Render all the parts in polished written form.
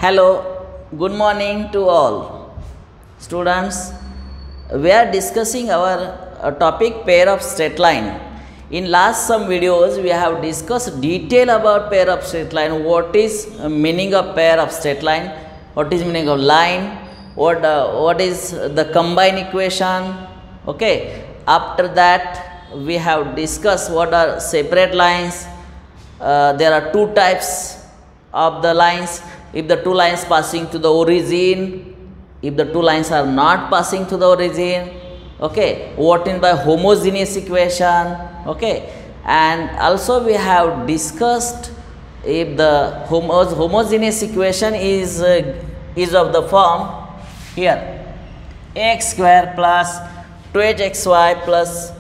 Hello, good morning to all. Students, we are discussing our topic pair of straight line. In last some videos, we have discussed detail about pair of straight line. What is meaning of pair of straight line? What is meaning of line? What is the combined equation? Okay. After that, we have discussed what are separate lines. There are two types of the lines. If the two lines passing to the origin, if the two lines are not passing to the origin, okay, what in by homogeneous equation, okay, and also we have discussed if the homogeneous equation is of the form here ax square plus 2hxy plus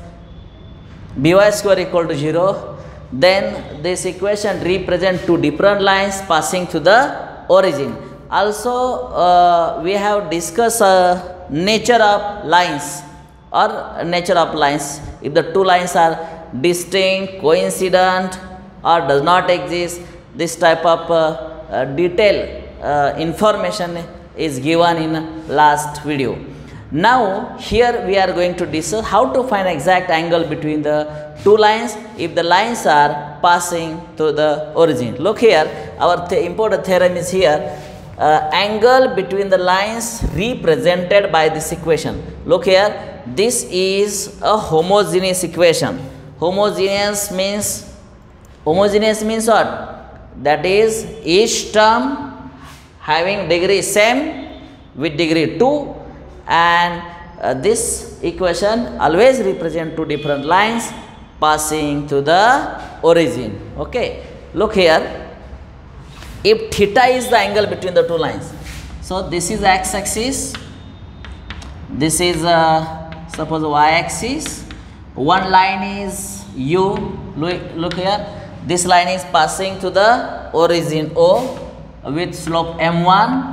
by square equal to 0, then this equation represents two different lines passing to the origin. Also we have discussed nature of lines or nature of lines. If the two lines are distinct, coincident or does not exist, this type of detailed information is given in last video. Now here we are going to discuss how to find exact angle between the two lines if the lines are passing to the origin. Look here, our important theorem is here. Angle between the lines represented by this equation. Look here, this is a homogeneous equation. Homogeneous means what? That is each term having degree same with degree 2, and this equation always represent two different lines passing to the origin. Okay, look here. If theta is the angle between the two lines, so this is x-axis, this is suppose y-axis, one line is u, look here, this line is passing to the origin O with slope m1,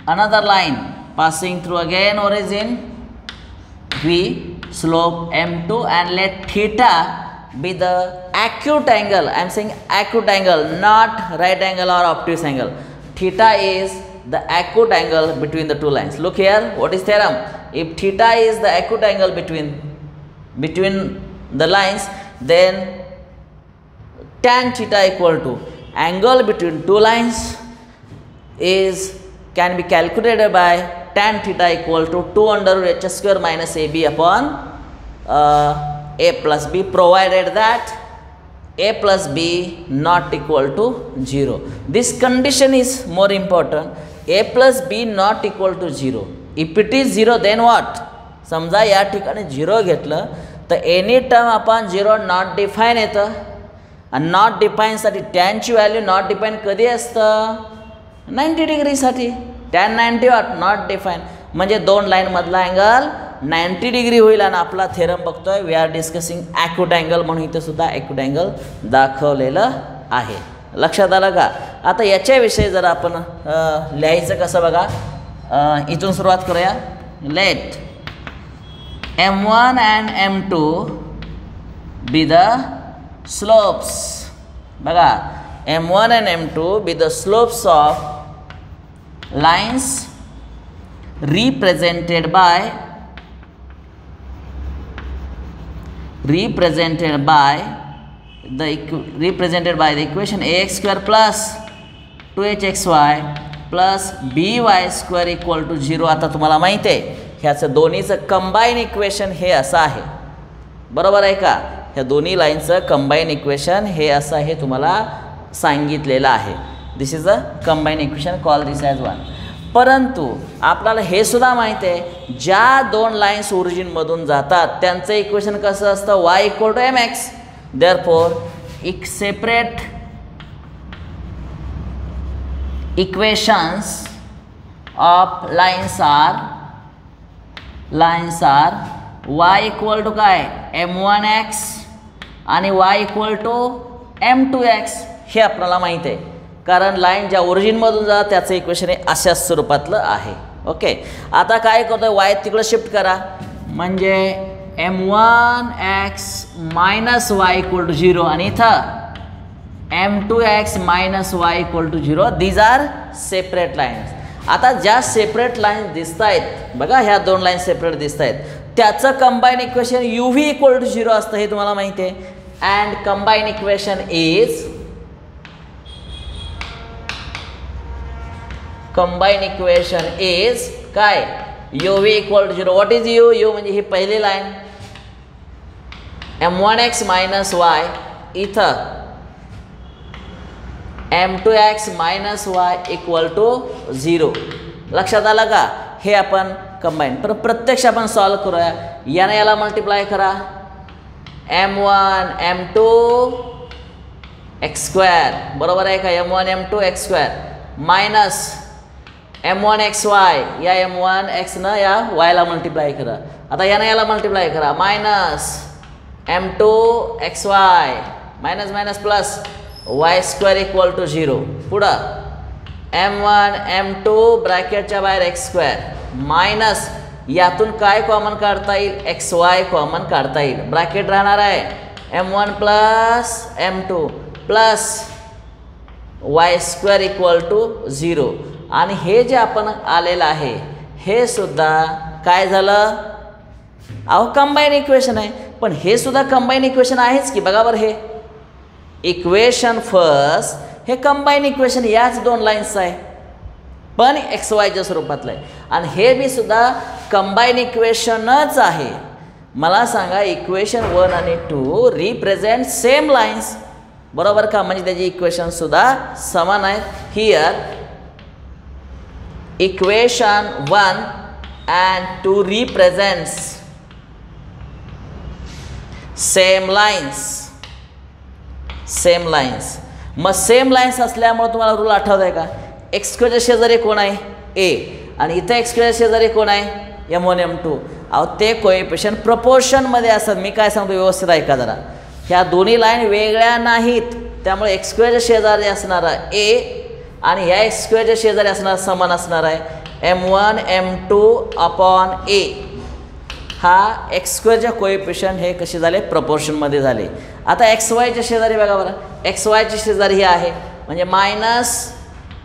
another line passing through again origin V, slope m2, and let theta be the acute angle. I am saying acute angle, not right angle or obtuse angle. Theta is the acute angle between the two lines. Look here, what is theorem? If theta is the acute angle between the lines, then tan theta equal to angle between two lines can be calculated by tan theta equal to 2 under root h square minus ab upon a plus b, provided that a plus b not equal to 0. This condition is more important. A plus b not equal to 0. If it is 0, then what? समजा या ठिकाणी 0 घेतलं तर any term upon 0 not define येतं, आणि not define साठी tan ची value not define कधी असतं? 90 डिग्री साठी. tan 90 what? Not define. म्हणजे दोन लाईन मधला अँगल 90 डिग्री होईल. आणि आपला थेरम बघतोय, we are discussing acute angle, म्हणून इथे सुद्धा ॲक्यूट अँगल दाखवलेलं आहे. लक्षात आलं का? आता याच्याविषयी जर आपण लिहायचं कसं बघा, इथून सुरुवात करूया. Let m1 and m2 be the slopes. बघा, m1 and m2 be the slopes of lines represented by the equation ax square plus 2hxy plus by square equal to 0. आता तुम्हाला माहिती आहे ह्याचं दोन्हीचं कंबाईन इक्वेशन हे असं आहे, बरोबर आहे का? ह्या दोन्ही लाईनचं कंबाईन इक्वेशन हे असं आहे, तुम्हाला सांगितलेलं आहे. This is a combine equation, call this as one. परंतु आपल्याला हे सुद्धा माहिती आहे, ज्या दोन लाईन्स ओरिजिनमधून जातात त्यांचं इक्वेशन कसं असतं? y equal to mx. Therefore एक separate equations of lines are y equal to काय? m1x आणि y इक्वल टू m2x. हे आपल्याला माहिती आहे, कारण लाईन ज्या ओरिजिनमधून जातात त्याचं इक्वेशन हे अशाच स्वरूपातलं आहे. ओके, आता काय करतोय, y तिकडे शिफ्ट करा, म्हणजे m1x minus y equal to 0, आणि इथं m2x minus y equal to 0. These are separate lines. आता ज्या सेपरेट लाईन्स दिसत आहेत बघा, ह्या दोन लाईन सेपरेट दिसत आहेत, त्याचं combine equation uv equal to 0 असतं हे तुम्हाला माहिती आहे. अँड कंबाईन इक्वेशन इज काय, uv equal to 0. What is u म्हणजे ही पहिली लाईन, m1x मायनस y, इथं m2x minus y equal to 0. लक्षात आलं का? हे आपण कंबाईन. पण प्रत्यक्ष आपण सॉल्व करूया. याने याला मल्टिप्लाय करा, m1 m2 x2 बरोबर आहे का, m1 m2 x2 minus m1 xy, या m1 x न या y ला मल्टिप्लाय करा. आता याने याला मल्टिप्लाय करा, minus m2 xy minus minus plus y² equal to 0. पुढं m1 m2 ब्रॅकेटच्या बाहेर x² मायनस यातून काय कॉमन काढता येईल, xy कॉमन काढता येईल. ब्रॅकेट राहणार आहे m1 plus m2 plus y² equal to 0. आणि हे जे आपण आलेलं आहे हे सुद्धा काय झालं, अहो कंबाईन इक्वेशन आहे. पण हे सुद्धा कंबाईन इक्वेशन आहेच की. बघा बरं, हे इक्वेशन फर्स्ट हे कंबाईन इक्वेशन याच दोन लाईन्सचं आहे, पण एक्स वायच्या स्वरूपातलं आहे. आणि हे बी सुद्धा कंबाईन इक्वेशनच आहे. मला सांगा, इक्वेशन 1 आणि 2 रिप्रेझेंट सेम लाईन्स, बरोबर का? म्हणजे त्याची इक्वेशन सुद्धा समान आहेत. Here equation 1 and 2 represents same lines. मग सेम लाईन्स असल्यामुळे तुम्हाला रूल आठवत आहे का, x² शेजारी कोण आहे, a, आणि इथे x² शेजारी कोण आहे, m1 m2. अहो ते कोएफिशियंट प्रपोर्शनमध्ये असतात. मी काय सांगतो व्यवस्थित ऐका जरा, ह्या दोन्ही लाईन वेगळ्या नाहीत. त्यामुळे x² शेजारी असणारा a आणि ह्या x² शेजारी असणारा समान असणार आहे m1 m2 अपॉन a. हा x² कोएफिशियंट हे कसे झाले, प्रपोर्शनमध्ये झाले. आता xy शेजारी बघा बरं, xy शेजारी हे आहे म्हणजे मायनस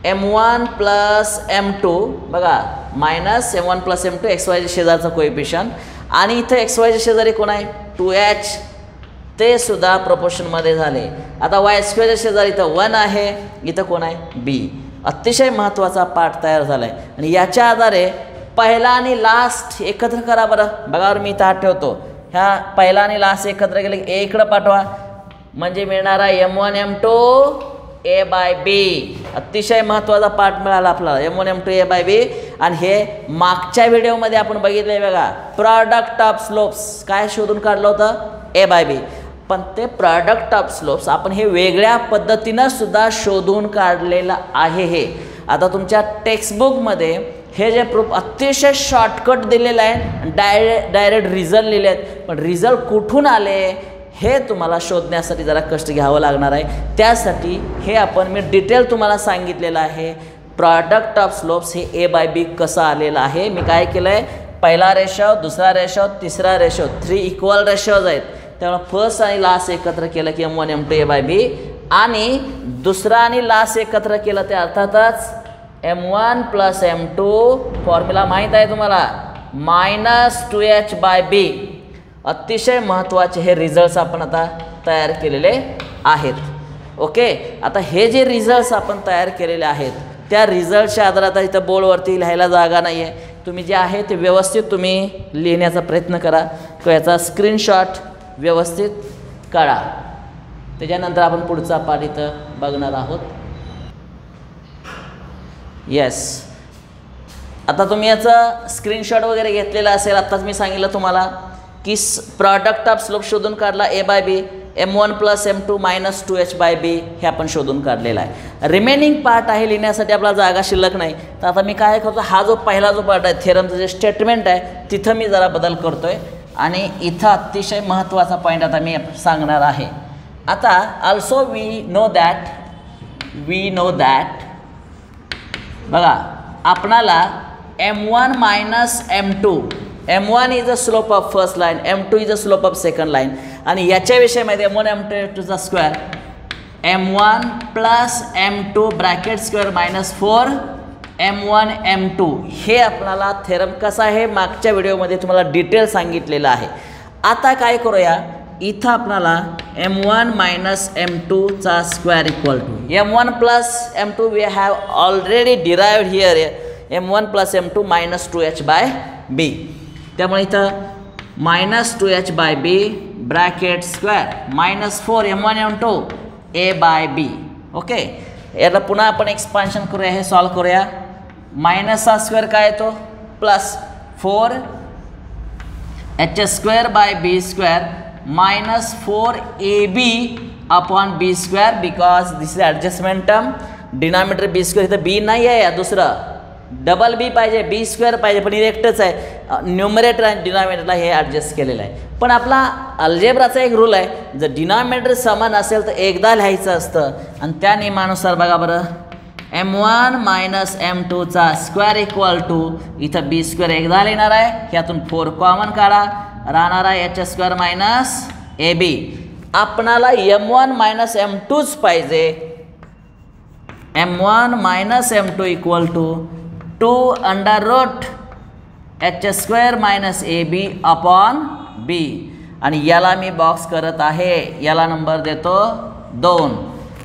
m1 प्लस m2. बघा, minus m1 plus m2 xy शेजारचा कोएफिशियंट. आणि इथं xy शेजारी कोण आहे, 2h, ते सुद्धा प्रपोर्शनमध्ये झाले. आता y² शेजारी इथं 1 आहे, इथं कोण आहे, b. अतिशय महत्त्वाचा पाठ तयार झाला आहे. आणि याच्या आधारे पहिला आणि लास्ट एकत्र करा बरं. बघा मी इथं हात ठेवतो, ह्या पहिला आणि लास्ट एकत्र केले की a इकडं पाठवा, म्हणजे मिळणारा m1 m2 a/b. अतिशय महत्त्वाचा पाठ मिळाला आपल्याला, m1 m2 a/b. आणि हे मागच्या व्हिडिओमध्ये आपण बघितले बघा, प्रॉडक्ट ऑफ स्लोप्स काय शोधून काढलं होतं, a/b. पण ते प्रॉडक्ट ऑफ स्लोप्स आपण हे वेगळ्या पद्धतीनं सुद्धा शोधून काढलेलं आहे. हे आता तुमच्या टेक्स्टबुकमध्ये हे जे प्रूफ अतिशय शॉर्टकट दिलेलं आहे, डायरेक्ट रिझल्ट लिहिले आहेत. पण रिझल्ट कुठून आले हे तुम्हाला शोधण्यासाठी जरा कष्ट घ्यावं लागणार आहे. त्यासाठी हे आपण मी डिटेल तुम्हाला सांगितलेलं आहे. प्रॉडक्ट ऑफ स्लोप्स हे a/b कसं आलेलं आहे. मी काय केलं आहे, पहिला रेशो, दुसरा रेशो, तिसरा रेशो, 3 इक्वल रेशोज आहेत. त्यामुळे फर्स्ट आणि लास्ट एकत्र केलं की m1 m2 a/b. आणि दुसरा आणि लास्ट एकत्र केलं ते अर्थातच m1 प्लस m2. फॉर्म्युला माहीत आहे तुम्हाला, मायनस 2h/b. अतिशय महत्त्वाचे हे रिझल्ट्स आपण आता तयार केलेले आहेत. ओके, आता हे जे रिझल्ट्स आपण तयार केलेले आहेत त्या रिझल्टच्या आधारात इथं बोर्डवरती लिहायला जागा नाही आहे. तुम्ही जे आहे ते व्यवस्थित तुम्ही लिहिण्याचा प्रयत्न करा किंवा याचा स्क्रीनशॉट व्यवस्थित काढा. त्याच्यानंतर आपण पुढचा पाठ इथं बघणार आहोत. येस, आता तुम्ही याचा स्क्रीनशॉट वगैरे घेतलेला असेल. आत्ताच मी सांगितलं तुम्हाला की प्रॉडक्ट ऑफ स्लोप शोधून काढला a/b, m1 plus m2 minus 2h/b हे आपण शोधून काढलेला आहे. रिमेनिंग पार्ट आहे लिहिण्यासाठी आपला जागा शिल्लक नाही. तर आता मी काय करतो, हा जो पहिला जो पार्ट आहे थेरमचं जे स्टेटमेंट आहे तिथं मी जरा बदल करतो आहे. आणि इथं अतिशय महत्त्वाचा पॉईंट आता मी सांगणार आहे. आता ऑल्सो वी नो दॅट बघा, आपणाला m1 minus m2, m1 is a slope of first line, m2 is a slope of second line. आणि याच्याविषयी माहिती आहे m1 m2 चा square m1 plus m2 bracket square minus 4 m1 m2 हे आपल्याला theorem कसा आहे मागच्या व्हिडिओमध्ये तुम्हाला डिटेल सांगितलेलं आहे. आता काय करूया, इथं आपल्याला m1 मायनस m2 चा square equal to m1 plus m2 we have already derived here m1 plus m2 minus 2h by b. त्यामुळे इथं minus 2h by b bracket square minus 4 m1 m2 a by b. Okay, याला पुन्हा आपण expansion करूया, हे solve करूया. मायनसचा square काय येतो plus 4 h square by b square minus 4ab upon b square because this is adjustment term. Denominator b square इथं b नाही आहे, दुसरं डबल b पाहिजे, b स्क्वेअर पाहिजे, पण एकटंच आहे. न्यूमरेटर आणि डिनॉमिनेटरला हे ॲडजस्ट केलेलं आहे. पण आपला अल्जेब्राचा एक रूल आहे, जर डिनॉमिनेटर समान असेल तर एकदा लिहायचं असतं आणि त्या नियमानुसार बघा बरं, m1 मायनस m2 चा स्क्वेअर इक्वल टू इथं b स्क्वेअर एकदा लिहिणार आहे, ह्यातून 4 कॉमन काढा, राहणार आहे h स्क्वेअर मायनस ab. आपणाला m1 मायनस m2च पाहिजे. m1 minus m2 equal to 2 under root h square minus ab upon b. आणि याला मी बॉक्स करत आहे, याला नंबर देतो 2.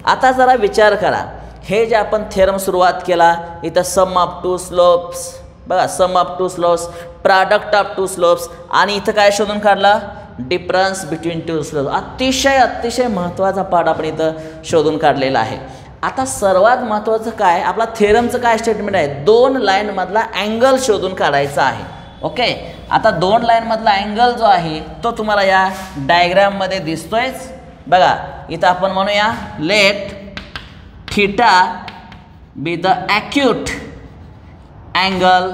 आता जरा विचार करा, हे जे आपण थेरम सुरुवात केला, इथं सम ऑफ 2 स्लोप्स बघा, sum of 2 slopes, product of 2 slopes, आणि इथं काय शोधून काढला, डिफरन्स बिटवीन 2 स्लोप्स. अतिशय महत्त्वाचा पार्ट आपण इथं शोधून काढलेला आहे. आता सर्वात महत्त्वाचं काय, आपला थेरमचं काय स्टेटमेंट आहे, 2 लाईनमधला अँगल शोधून काढायचा आहे. ओके, आता 2 लाईनमधला अँगल जो आहे तो तुम्हाला या डायग्राममध्ये दिसतोयच. बघा इथं आपण म्हणूया let theta be the acute angle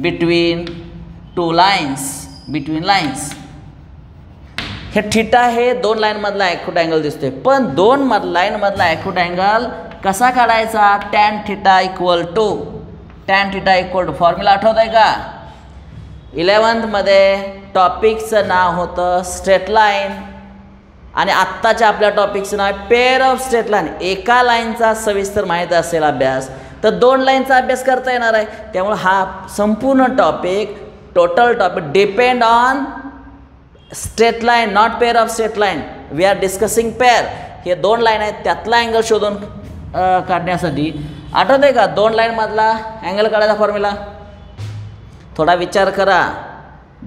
between 2 lines, between lines. हे थीटा हे 2 लाईनमधला ॲक्यूट अँगल दिसतोय, पण 2 लाईनमधला ॲक्यूट अँगल कसा काढायचा, tan theta equal to formula आठवत आहे का, 11th मध्ये टॉपिकचं नाव होतं स्ट्रेट लाईन आणि आत्ताच्या आपल्या टॉपिकचं नाव आहे पेअर ऑफ स्ट्रेट लाईन. एका लाईनचा सविस्तर माहीत असेल अभ्यास तर 2 लाईनचा अभ्यास करता येणार आहे. त्यामुळे हा संपूर्ण topic, total topic depend on straight line, not pair of straight line. We are discussing pair. हे 2 लाईन आहेत, त्यातला अँगल शोधून काढण्यासाठी आठवत आहे का 2 लाईनमधला अँगल काढायचा फॉर्म्युला, थोडा विचार करा.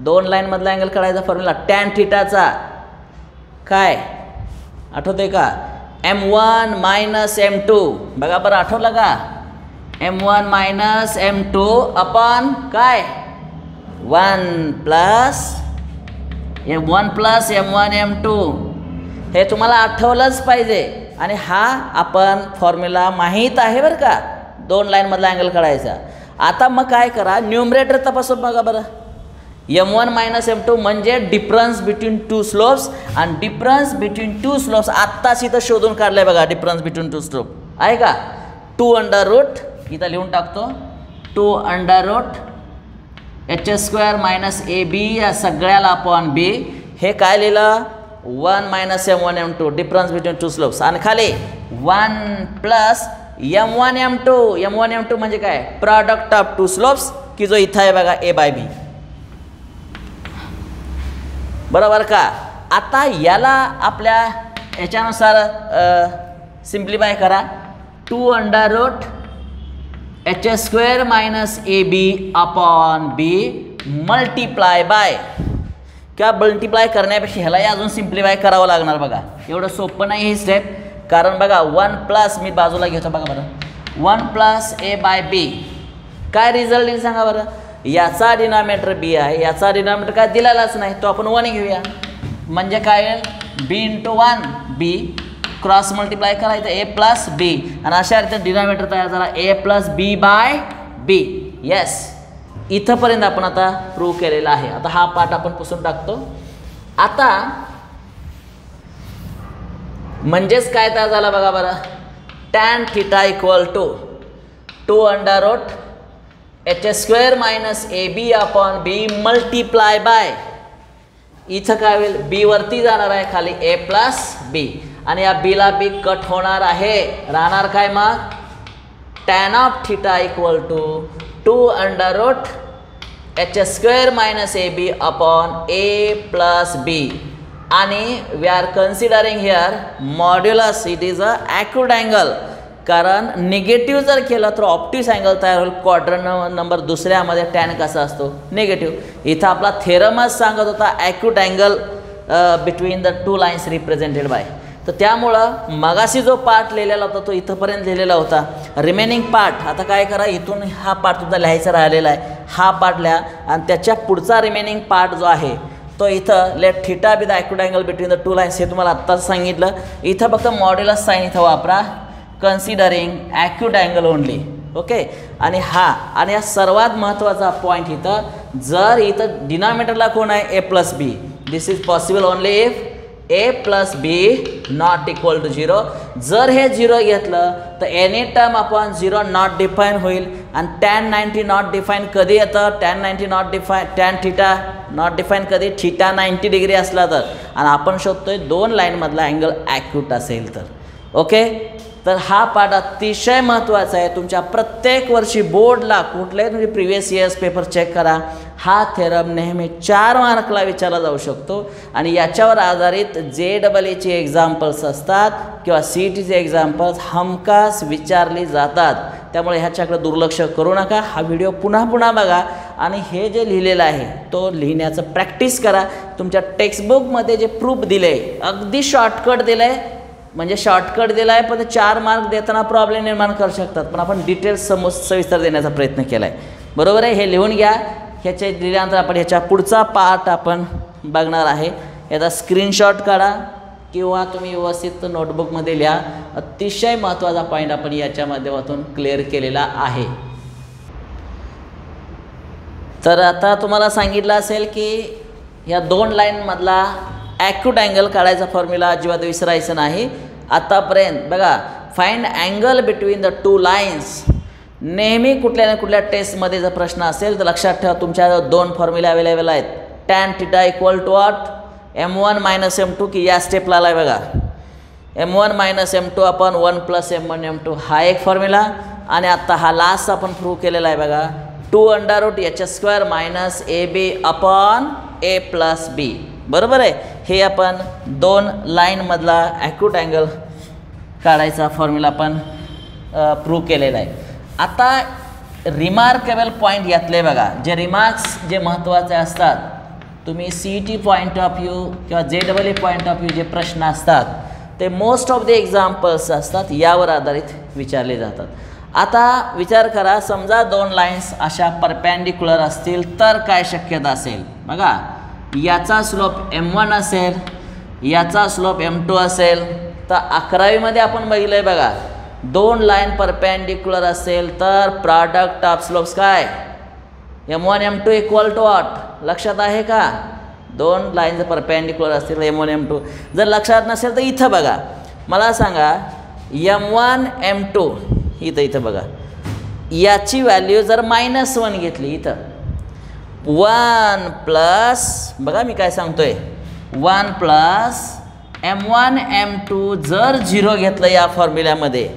2 लाईनमधला अँगल काढायचा फॉर्म्युला टॅन थीटाचा काय आठवत आहे का, m1 मायनस m2. बघा बरं आठवलं का, m1 मायनस m2 अपॉन काय 1 प्लस m1 m2. हे तुम्हाला आठवलंच पाहिजे आणि हा आपण फॉर्म्युला माहीत आहे बरं का, 2 लाईनमधला अँगल काढायचा. आता मग काय करा, न्यूमरेटर तपासून बघा बरं, m1 मायनस m2 म्हणजे डिफरन्स बिटवीन 2 स्लोप्स, आणि डिफरन्स बिटवीन 2 स्लोप्स आत्ताच इथं शोधून काढलं आहे बघा. डिफरन्स बिटवीन 2 स्लोप आहे का, 2 अंडर रूट इथं लिहून टाकतो, 2 under root h square minus ab या सगळ्याला अपॉन b. हे काय लिहिलं, 1 minus m1 m2 difference between 2 slopes, आणि खाली 1 प्लस m1 m2 म्हणजे काय, प्रॉडक्ट ऑफ 2 स्लोप्स, की जो इथं आहे बघा a बाय b. बरोबर का. आता याला आपल्या याच्यानुसार सिम्प्लिफाय करा, 2 under root h square minus ab upon b multiply by, किंवा मल्टिप्लाय करण्यापेक्षा ह्यालाही अजून सिम्प्लिफाय करावं लागणार. बघा एवढं सोपं नाही ही स्टेप, कारण बघा 1 प्लस मी बाजूला घेतो बघा बरं, 1 प्लस a बाय b काय रिझल्ट येईल सांगा बरं. याचा डिनॉमिनेटर b आहे, याचा डिनॉमिनेटर काय दिलेलाच नाही, तो आपण 1 घेऊया, म्हणजे काय येईल b into 1 b cross multiply करायचं a प्लस b, आणि अशा रीतीने डिनॉमिनेटर तयार झाला a plus b by b. Yes, इथंपर्यंत आपण आता प्रूव्ह केलेला आहे. आता हा पार्ट आपण पुसून टाकतो. आता म्हणजेच काय तयार झाला बघा बरं, tan theta equal to 2 under root h square minus ab upon b multiply by, इथं काय होईल b वरती जाणार आहे, खाली a प्लस b, आणि या बीला बी कट होणार आहे, राहणार काय मग tan of theta equal to 2 under root h square minus ab upon a plus b आणि we are considering here modulus, it is a acute angle, कारण निगेटिव्ह जर केलं तर ऑप्टिक्स अँगल तयार होईल. क्वाड्रंट नंबर दुसऱ्यामध्ये टॅन कसा असतो निगेटिव्ह. इथं आपला थेरमच सांगत होता acute angle between the two lines represented by. तर त्यामुळं मगाशी जो पार्ट लिहिलेला होता तो इथंपर्यंत लिहिलेला होता. रिमेनिंग पार्ट आता काय करा, इथून हा पार्ट सुद्धा लिहायचा राहिलेला आहे, हा पार्ट लिहा आणि त्याच्या पुढचा रिमेनिंग पार्ट जो आहे तो इथं let theta be the acute angle between the two lines, हे तुम्हाला आत्ताच सांगितलं. इथं फक्त मॉड्युलस साईन इथं वापरा, considering acute angle only. Okay. आणि आणि हा सर्वात महत्त्वाचा पॉईंट इथं, जर इथं डिनॉमिनेटरला कोण आहे A plus B, this is possible only if A plus B not equal to 0. जर हे 0 घेतलं तर any term upon 0 not define होईल. आणि tan 90 नॉट डिफाईन कधी येतं, tan 90 not define, tan theta naught define कधी, थीटा 90 डिग्री असला तर, आणि आपण शोधतोय दोन लाईनमधला अँगल ॲक्यूट असेल तर. ओके. तर हा पार्ट अतिशय महत्त्वाचा आहे. तुमच्या प्रत्येक वर्षी बोर्डला कुठल्याही तुम्ही प्रिव्हियस इयर्स पेपर चेक करा, हा थेरम नेहमी 4 मार्कला विचारला जाऊ शकतो आणि याच्यावर आधारित JEE एक्झाम्पल्स असतात किंवा CETचे एक्झाम्पल्स हमखास विचारली जातात. त्यामुळे ह्याच्याकडे दुर्लक्ष करू नका. हा व्हिडिओ पुन्हा पुन्हा बघा आणि हे जे लिहिलेलं आहे तो लिहिण्याचं प्रॅक्टिस करा. तुमच्या टेक्स्टबुकमध्ये जे प्रूफ दिले अगदी शॉर्टकट दिलं आहे, म्हणजे शॉर्टकट दिला आहे, पण 4 मार्क देताना प्रॉब्लेम निर्माण करू शकतात, पण आपण डिटेल्स सविस्तर देण्याचा प्रयत्न केला आहे. बरोबर आहे. हे लिहून घ्या. ह्याच्या दिल्यानंतर आपण ह्याच्या पुढचा पार्ट आपण बघणार आहे. याचा स्क्रीनशॉट काढा किंवा तुम्ही व्यवस्थित नोटबुकमध्ये लिहा. अतिशय महत्त्वाचा पॉईंट आपण याच्या माध्यमातून क्लिअर केलेला आहे. तर आता तुम्हाला सांगितलं असेल की या दोन लाईनमधला ॲक्यूट अँगल काढायचा फॉर्म्युला अजिबात विसरायचं नाही. आतापर्यंत बघा, find angle between the two lines. नेहमी कुठल्या ना कुठल्या टेस्टमध्ये जर प्रश्न असेल तर लक्षात ठेवा तुमच्याजवळ दोन फॉर्म्युले अवेलेबल आहेत. tan theta equal to what, m1 minus m2, की या स्टेपला आला आहे बघा, m1 minus m2 upon 1 plus m1 m2, हा एक फॉर्म्युला. आणि आत्ता हा लास्ट आपण प्रूव्ह केलेला आहे बघा, 2 under root h square minus ab upon a plus b. बरोबर आहे. हे आपण दोन लाईनमधला ॲक्यूट अँगल काढायचा फॉर्म्युला आपण प्रूव्ह केलेला आहे. आता रिमार्केबल पॉईंट यातले बघा, जे रिमार्क्स जे महत्त्वाचे असतात, तुम्ही CET पॉईंट ऑफ व्ह्यू किंवा JEE पॉईंट ऑफ व्ह्यू जे प्रश्न असतात ते मोस्ट ऑफ द एक्झाम्पल्स असतात यावर आधारित विचारले जातात. आता विचार करा, समजा दोन लाईन्स अशा परपॅन्डिक्युलर असतील तर काय शक्यता असेल बघा. याचा स्लोप m1 असेल, याचा स्लोप m2 असेल. तर 11वीमध्ये आपण बघितलं आहे बघा, दोन लाईन परपॅन्डिक्युलर असेल तर प्रॉडक्ट ऑफ स्लोप्स काय, m1 m2 equal to what, लक्षात आहे का. दोन लाईन जर परपॅन्डिक्युलर असतील m1 m2. जर लक्षात नसेल तर इथं बघा, मला सांगा m1 m2 इथं बघा, याची व्हॅल्यू जर -1 घेतली, इथं 1 प्लस, बघा मी काय सांगतोय, 1 प्लस m1 m2 जर 0 घेतलं या फॉर्म्युल्यामध्ये,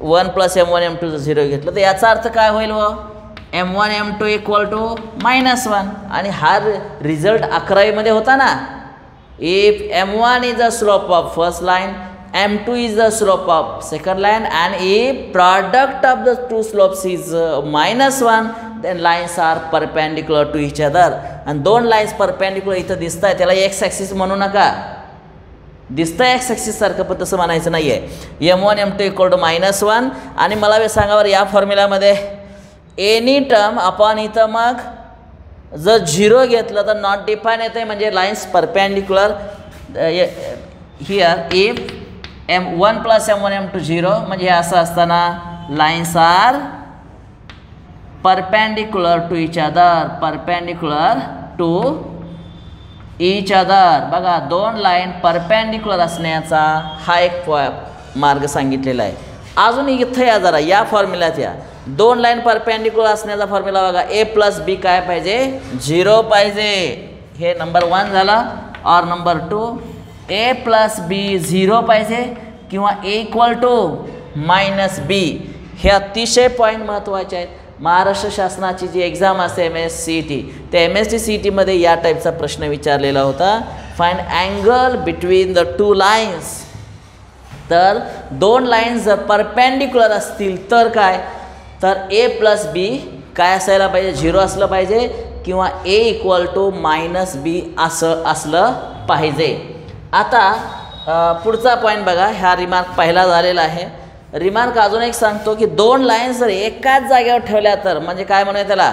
1 प्लस m1 m2 जर 0 घेतलं तर याचा अर्थ काय होईल व m1 m2 इक्वल टू -1. आणि हा रिझल्ट 11वीमध्ये होता ना. If m1 is the slope of first line, m2 is the slope of second line, and if product of the two slopes is -1, then lines are perpendicular to each other. आणि दोन lines perpendicular इथं दिसत आहे, त्याला x axis म्हणू नका. दिसतं x axis सारखं, पण तसं म्हणायचं नाही आहे. m1 m2 equal to -1. आणि मला सांगावर या फॉर्म्युल्यामध्ये एनी टर्म अपॉन इथं मग जर 0 घेतलं तर नॉट डिफाईन येतं आहे, म्हणजे lines perpendicular here if m1 plus m1 m2 0, म्हणजे असं असताना lines are perpendicular to each other, perpendicular to each other. बघा, दोन लाईन परपॅन्डिक्युलर असण्याचा हा एक मार्ग सांगितलेला आहे. अजून इथं या जरा, या फॉर्म्युल्यात या, दोन लाईन परपॅन्डिक्युलर असण्याचा फॉर्म्युला बघा, a प्लस b काय पाहिजे, 0 पाहिजे. हे नंबर 1 झाला. और नंबर 2, ए प्लस बी 0 पाहिजे किंवा ए इक्वल टू मायनस बी, हे अतिशय पॉईंट महत्त्वाचे आहेत. महाराष्ट्र शासनाची जी एक्झाम असते MSCT, त्या MSCT या टाईपचा प्रश्न विचारलेला होता. Find angle between the two lines. तर दोन लाईन्स जर परपेंडिक्युलर असतील तर काय, तर ए प्लस बी काय असायला पाहिजे, 0 असलं पाहिजे किंवा ए इक्वल टू मायनस बी असं असलं पाहिजे. आता पुढचा पॉईंट बघा, ह्या रिमार्क पहिला झालेला आहे. रिमार्क अजून एक सांगतो की दोन लाईन्स जर एकाच जागेवर ठेवल्या तर म्हणजे काय म्हणूया त्याला,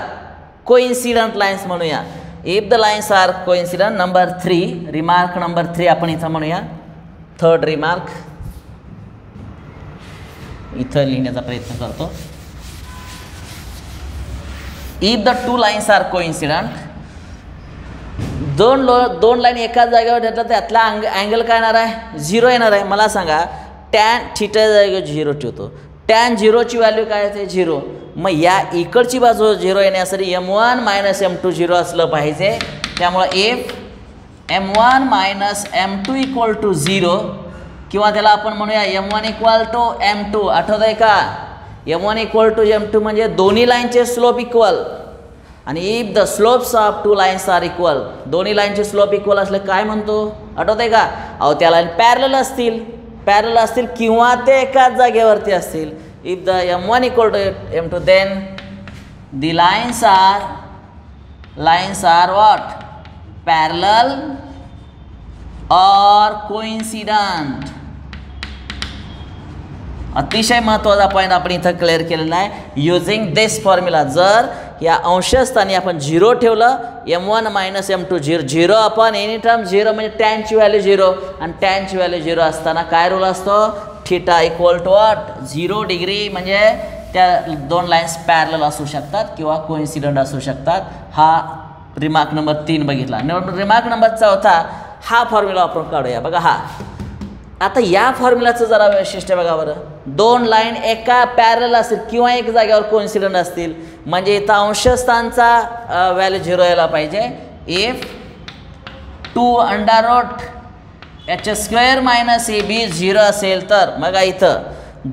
कोइन्सिडंट लाईन्स म्हणूया. If the lines are coincident. Number 3, remark number 3 आपण इथं म्हणूया. थर्ड रिमार्क इथं लिहिण्याचा प्रयत्न करतो. If the two lines are coincident, दोन लाईन एकाच जागेवर ठेवतात त्यातला अँगल काय येणार आहे, 0 येणार आहे. मला सांगा टॅन थिटा जागेवर 0 ठेवतो, टॅन 0ची व्हॅल्यू काय येते 0. मग या इकडची बाजू 0 येण्यासाठी M1 मायनस M2 0 असलं पाहिजे. त्यामुळं if M1 minus M2 equal to 0 किंवा त्याला आपण म्हणूया M1 इक्वल टू M2. आठवत आहे का, M1 इक्वल टू M2 म्हणजे दोन्ही लाईनचे स्लोप इक्वल. आणि if the slopes of two lines are equal, दोन्ही लाईनचे स्लोप इक्वल असले काय म्हणतो, आठवत आहे का. अहो त्या लाईन पॅरलल असतील किंवा ते एकाच जागेवरती असतील. If the M1 equal to M2 then the lines are what, parallel और कोइन्सिडंट. अतिशय महत्त्वाचा पॉईंट आपण इथं क्लिअर केलेला आहे. युझिंग दिस फॉर्म्युला, जर या अंशस्थानी आपण 0 ठेवलं, M1 मायनस M2 0 आपण एनी टर्म 0 म्हणजे टॅनची व्हॅल्यू 0 आणि टॅनची व्हॅल्यू 0 असताना काय रूल असतो, theta equal to what 0 degree. म्हणजे त्या दोन लाईन्स पॅरलल असू शकतात किंवा कोइन्सिडंट असू शकतात. हा रिमार्क नंबर 3 बघितला. रिमार्क नंबर 4 हा फॉर्म्युला आपण काढूया. बघा हा, आता या फॉर्म्युलाचं जरा वैशिष्ट्य बघा बरं. दोन लाईन एका पॅरलल असतील किंवा एक जागेवर कोइन्सिडंट असतील म्हणजे इथं अंशस्थानचा व्हॅल्यू 0 यायला पाहिजे. If 2 under root h² minus AB 0 असेल तर मग इथं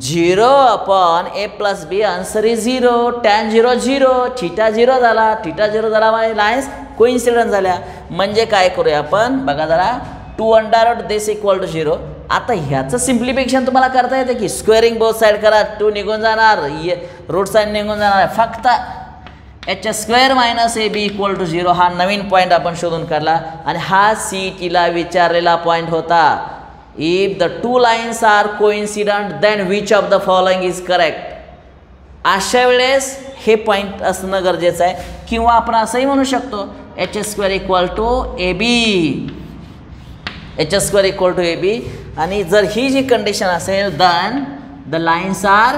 0 upon a plus b answer is 0. Tan 0 0, theta 0 झाला, थिटा 0 झाला म्हणजे लाईन्स कोइन्सिडंट झाल्या. म्हणजे काय करूया आपण बघा जरा, 2 under root this equal to 0. आता ह्याचं सिम्प्लिफिकेशन तुम्हाला करता येतं की स्क्वेअरिंग बोथ साईड करा, 2 निघून जाणार, रूट साईड निघून जाणार. फक्त h² minus AB equal to 0 हा नवीन पॉईंट आपण शोधून काढला आणि हा CETला विचारलेला पॉईंट होता. If the two lines are coincident then which of the following is correct. अशा वेळेस हे पॉईंट असणं गरजेचं आहे. किंवा आपण असंही म्हणू शकतो h² equal to AB, h² equal to AB. आणि जर ही जी कंडिशन असेल then the lines are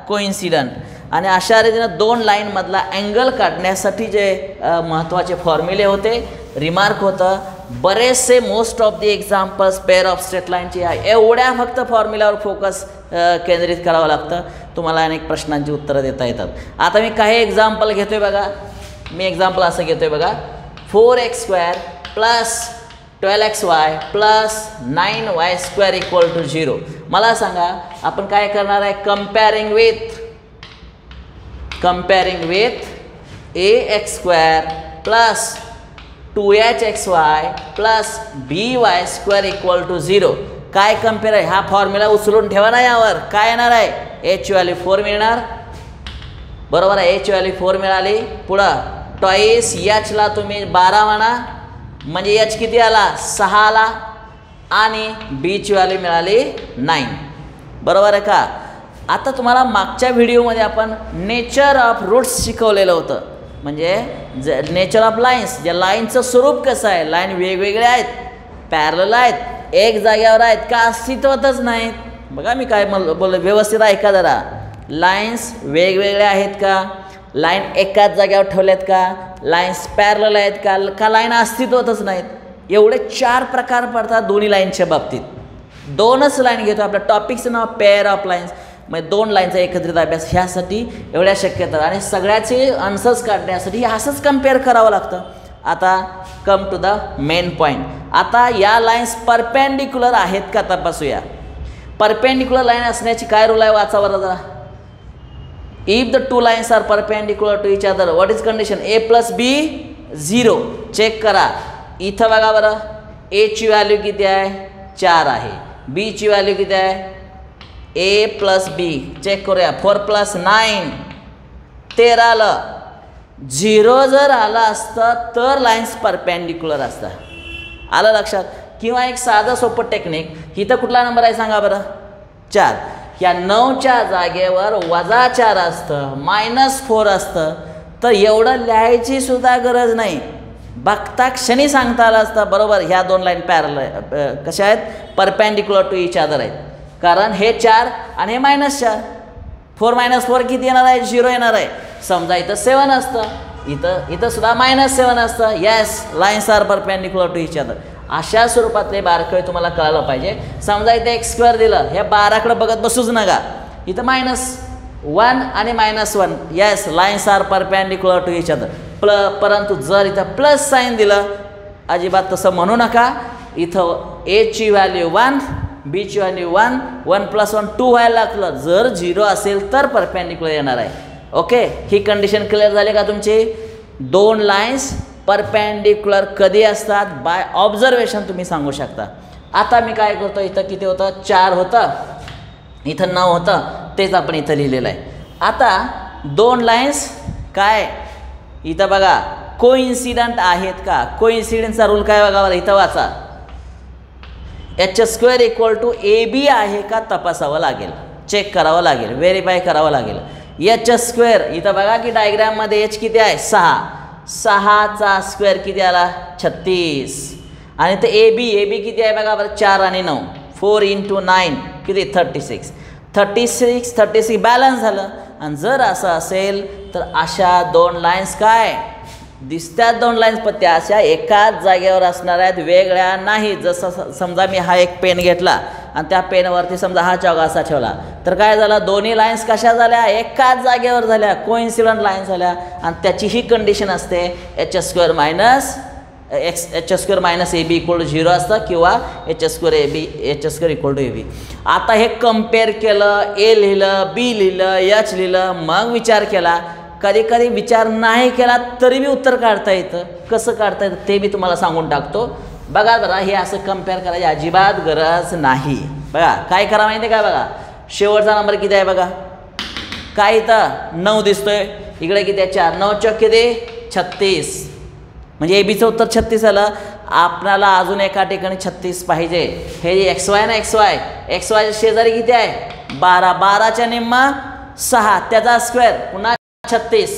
coincident. आणि अशा रीतीनं दोन लाईनमधला अँगल काढण्यासाठी जे महत्त्वाचे फॉर्म्युले होते, रिमार्क होतं. बरेचसे most of the examples pair of straight लाईनचे एवढ्या फक्त फॉर्म्युल्यावर फोकस केंद्रित करावं लागतं. तुम्हाला अनेक प्रश्नांची उत्तरं देता येतात. आता मी काही एक्झाम्पल घेतोय बघा. मी एक्झाम्पल असं घेतोय बघा, 4x² plus 12xy plus 9y² equal to 0. मला सांगा आपण काय करणार आहे, comparing with ax² plus 2hxy plus by² equal to 0. काय कम्पेअर आहे, हा फॉर्म्युला उचलून ठेवा ना. यावर काय येणार आहे, h व्हॅल्यू 4 मिळणार, बरोबर आहे. h व्हॅल्यू 4 मिळाली. पुढं टॉईस hला तुम्ही 12 म्हणा म्हणजे h किती आला, 6 आला. आणि बीची व्हॅल्यू मिळाली 9, बरोबर आहे का. आता तुम्हाला मागच्या व्हिडिओमध्ये आपण नेचर ऑफ रूट्स शिकवलेलं होतं. म्हणजे नेचर ऑफ लाईन्स, ज्या लाईनचं स्वरूप कसं आहे, लाईन वेगवेगळे आहेत, पॅरलल आहेत, एक जागेवर आहेत का अस्तित्वातच नाहीत. बघा मी काय बोललो, व्यवस्थित ऐका जरा. लाईन्स वेगवेगळ्या आहेत का, लाईन एकाच जागेवर ठेवल्यात का, लाईन्स पॅरलल आहेत का लाईन अस्तित्वातच नाहीत. एवढे 4 प्रकार पडतात दोन्ही लाईनच्या बाबतीत. 2च लाईन घेतो. आपल्या टॉपिकचं नाव पेअर ऑफ लाईन्स. मग 2 लाईनचा एकत्रित अभ्यास ह्यासाठी एवढ्या शक्यता आणि सगळ्याचे आन्सर्स काढण्यासाठी असंच कम्पेअर करावं लागतं. आता come to the main point. आता या लाईन्स परपेंडिक्युलर आहेत का तपासूया. परपेंडिक्युलर लाईन असण्याची काय रूल आहे वाचा बरं जरा. If the 2 lines are perpendicular to each other what is condition a plus b 0. Check करा इथं बघा बरं. ए ची व्हॅल्यू किती आहे 4 आहे. बी ची व्हॅल्यू किती आहे ए प्लस बी. चेक करूया 4 + 9 13 आलं. 0 जर आलं असतं तर लाईन्स परपेंडिक्युलर असतात. आलं लक्षात. किंवा एक साधं सोपं टेक्निक. इथं कुठला नंबर आहे सांगा बरं 4. या 9च्या जागेवर -4 असतं -4 असतं तर एवढं लिहायची सुद्धा गरज नाही. बघता क्षणी सांगता आलं असतं बरोबर ह्या 2 लाईन पॅरलल कशा आहेत परपेंडिक्युलर टू इच अदर आहेत. कारण हे 4 आणि हे -4. 4 - 4 किती येणार आहे 0 येणार आहे. समजा इथं 7 असतं इथं सुद्धा -7 असतं. Yes lines are perpendicular to each other. अशा स्वरूपातले बारकावे तुम्हाला कळायला पाहिजे. समजा इथे x² दिलं ह्या 12कडे बघत बसूच नका. इथं -1 आणि -1 yes lines are perpendicular to each other. परंतु जर इथं प्लस साईन दिलं अजिबात तसं म्हणू नका. इथं ए ची व्हॅल्यू 1 बी ची व्हॅल्यू 1 1 + 1 2 व्हायला लागलं. जर 0 असेल तर परपेंडिक्युलर येणार आहे. ओके ही कंडिशन क्लिअर झाली का तुमची. 2 लाईन्स परपेंडिक्युलर कधी असतात बाय ऑब्झर्वेशन तुम्ही सांगू शकता. आता मी काय करतो इथं किती होतं 4 होतं इथं 9 होतं तेच आपण इथं लिहिलेलं आहे. आता 2 लाईन्स काय इथं बघा कोइन्सिडंट आहेत का. कोइन्सिडन्सचा रूल काय बघा बरं इथं वाचा. h² = AB आहे का तपासावं लागेल. चेक करावं लागेल व्हेरीफाय करावं लागेल. h² इथं बघा की डायग्राममध्ये h किती आहे 6. 6चा स्क्वेअर किती आला 36 आणि ते AB किती आहे बघा बरं 4 आणि 9 4 × 9 किती 36 बॅलन्स झालं. आणि जर असं असेल तर अशा 2 लाईन्स काय दिसतात 2 लाईन्स पण त्या अशा एकाच जागेवर असणार आहेत वेगळ्या नाही. जसं समजा मी हा एक पेन घेतला आणि त्या पेनवरती समजा हा चौक असा ठेवला तर काय झालं दोन्ही लाईन्स कशा झाल्या एकाच जागेवर झाल्या कोइन्सिडंट लाईन्स झाल्या. आणि त्याची ही कंडिशन असते h² - AB = 0 असतं किंवा h² = AB. आता हे कम्पेअर केलं ए लिहिलं बी लिहिलं h लिहिलं मग विचार केला. कधी कधी विचार नाही केला तरी बी उत्तर काढता येतं. कसं काढता येतं ते मी तुम्हाला सांगून टाकतो. बघा जरा हे असं कम्पेअर करायची अजिबात गरज नाही. बघा काय करा माहिती आहे का बघा शेवटचा नंबर किती आहे बघा काय इथं 9 दिसतोय इकडे किती आहे 4 9 चौक किती 36 म्हणजे एबीचं उत्तर 36 आलं. आपल्याला अजून एका ठिकाणी 36 पाहिजे. हे XY ना XY शेजारी किती आहे 12 12च्या निम्मा 6 त्याचा स्क्वेअर पुन्हा 36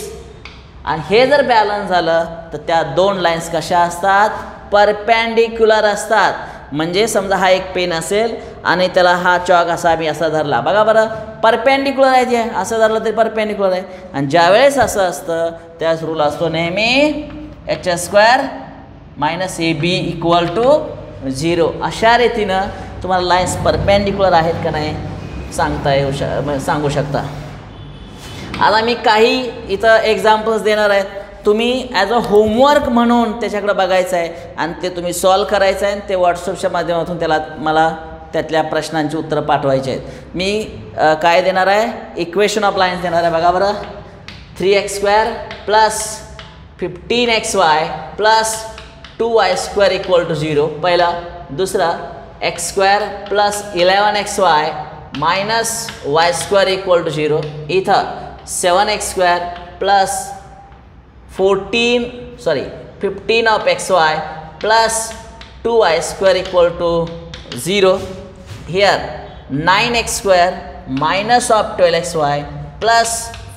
आणि हे जर बॅलन्स झालं तर त्या 2 लाईन्स कशा असतात परपेंडिक्युलर असतात. म्हणजे समजा हा एक पेन असेल आणि त्याला हा चॉक असा मी असा धरला बघा बरं परपेंडिक्युलर आहे ते असं धरलं तरी परपेंडिक्युलर आहे. आणि ज्यावेळेस असं असतं त्याच रूल असतो नेहमी h² - AB = 0. अशा रीतीनं तुम्हाला लाईन्स परपेंडिक्युलर आहेत का नाही सांगू शकता. आता मी काही इथं एक्झाम्पल्स देणार आहेत. तुम्ही ॲज अ होमवर्क म्हणून त्याच्याकडे बघायचं आहे आणि ते तुम्ही सॉल्व करायचं आहे आणि ते व्हॉट्सअपच्या माध्यमातून मला त्यातल्या प्रश्नांची उत्तरं पाठवायची आहेत. मी काय देणार आहे इक्वेशन ऑफ लाईन्स देणार आहे बघा बरं 3x² + 15xy + 2y² = 0 पहिला. दुसरा x² + 11xy - y² = 0. इथं 7x² + 15 of xy plus 2y² = 0. Here 9x² minus of 12xy plus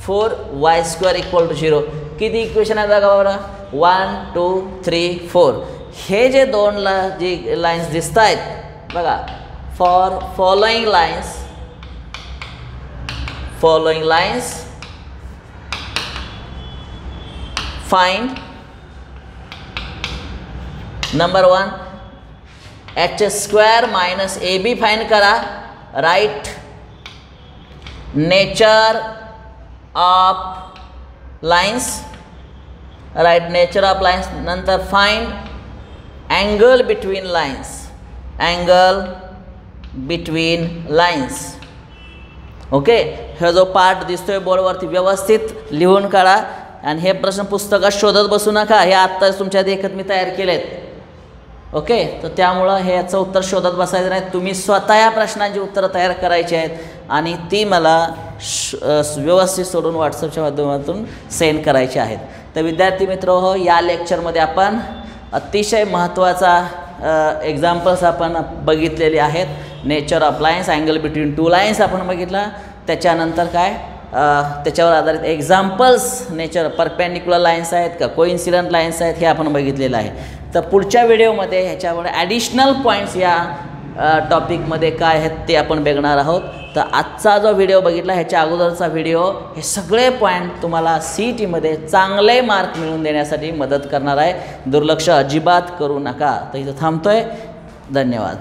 4y² = 0. किती इक्वेशन आहे बघा बरं 1 2 3 4. हे जे 2 जी लाईन्स दिसत आहेत बघा for following lines find number 1 h² - AB find करा. Right nature of lines, right, nature of lines. नंतर find angle between lines, angle between lines. Okay, हा जो पार्ट दिसतोय बोर्डवरती व्यवस्थित लिहून काढा. आणि हे प्रश्न पुस्तकात शोधत बसू नका, हे आत्ताच तुमच्या देखत मी तयार केलेत. ओके, तर त्यामुळं हे याचं उत्तर शोधत बसायचं नाही, तुम्ही स्वतः या प्रश्नांची उत्तरं तयार करायची आहेत आणि ती मला व्यवस्थित सोडून व्हॉट्सअपच्या माध्यमातून सेंड करायची आहेत. तर विद्यार्थी मित्र हो, या लेक्चरमध्ये आपण अतिशय महत्त्वाचा एक्झाम्पल्स आपण बघितलेले आहेत. Nature of lines, angle between two lines आपण बघितला. त्याच्यानंतर काय, त्याच्यावर आधारित एक्झाम्पल्स, नेचर परपेंडिक्युलर लाईन्स आहेत का कोइन्सिडंट लाईन्स आहेत हे आपण बघितलेलं आहे. तर पुढच्या व्हिडिओमध्ये ह्याच्यावर ॲडिशनल पॉईंट्स या टॉपिकमध्ये काय आहेत ते आपण बघणार आहोत. तर आजचा जो व्हिडिओ बघितला ह्याच्या अगोदरचा व्हिडिओ, हे सगळे पॉईंट तुम्हाला CETमध्ये चांगले मार्क मिळवून देण्यासाठी मदत करणार आहे. दुर्लक्ष अजिबात करू नका. तर इथं थांबतोय. धन्यवाद.